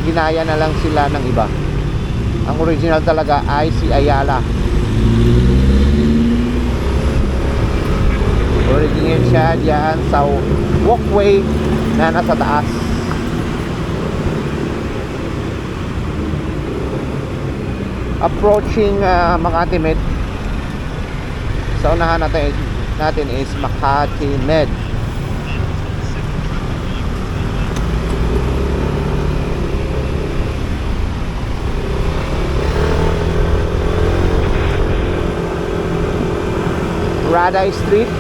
ginaya na lang sila ng iba. Ang original talaga ay si Ayala. Original siya diyan sa walkway na nasa taas. Approaching Makati Med. Sa unahan natin is Makati Med. Raday Street,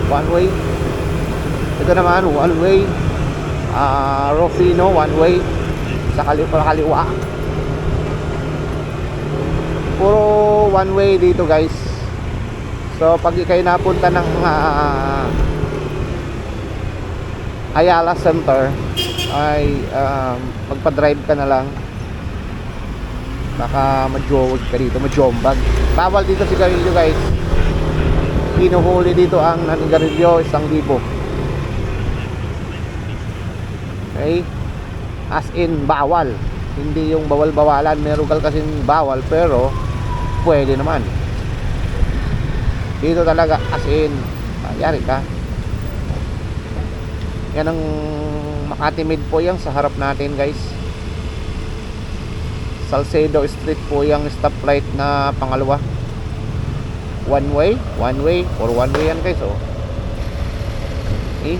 one way. Ito naman one way. Rufino, one way. Sa kaliwa. Puro one way dito, guys. So pag kayo napunta ng Ayala Center ay magpa-drive ka na lang. Baka majowag ka dito, majombag. Bawal dito sigarilyo, guys. Hinuhuli dito ang nanigarilyo, 1,000. Okay? As in, bawal. Hindi yung bawal-bawalan. Meron kasing bawal, pero pwede naman. Dito talaga, as in, yari ka. Yan ang Makati Med po yan sa harap natin, guys. Salcedo Street po yung stoplight na pangalawa. One way or one way yan, guys. Oh. Okay.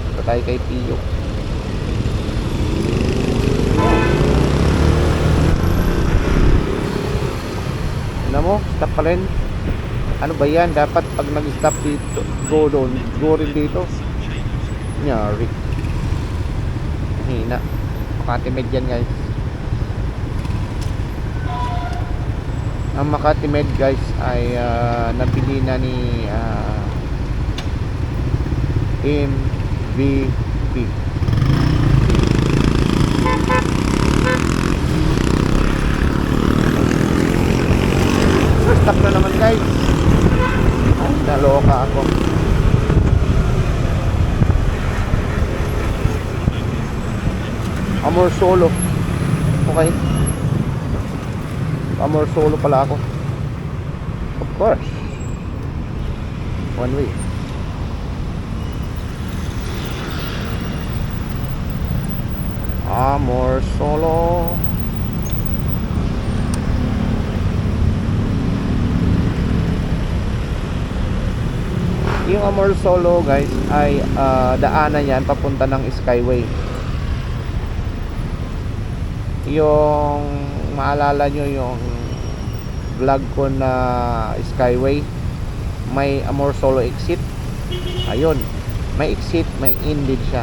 Ito tayo kay Pio. Ano mo? Stop pa rin. Ano ba yan? Dapat pag nag-stop dito, go doon. Go rin dito. Nyari. Hina. Makati Med yan, guys. Ang Makati Med, guys, ay nabili na ni MVP. Stop na naman, guys. Ay, naloka ako. Amor Solo. Okay. Amor Solo pala ako. Of course. One way. Amor Solo. Yung Amor Solo, guys, ay daanan yan papunta ng Skyway. Yung maalala nyo yung vlog ko na Skyway, may Amor Solo exit. Ayun, may exit, may in din siya.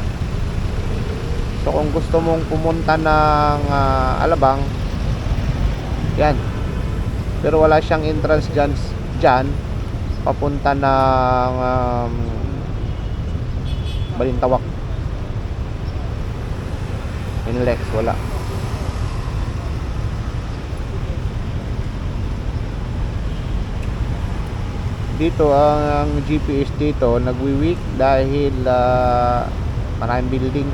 So kung gusto mong pumunta ng Alabang, yan, pero wala siyang entrance dyan papunta ng Balintawak, Inlex, wala. Dito ang GPS dito nagwi-weak dahil maraming building.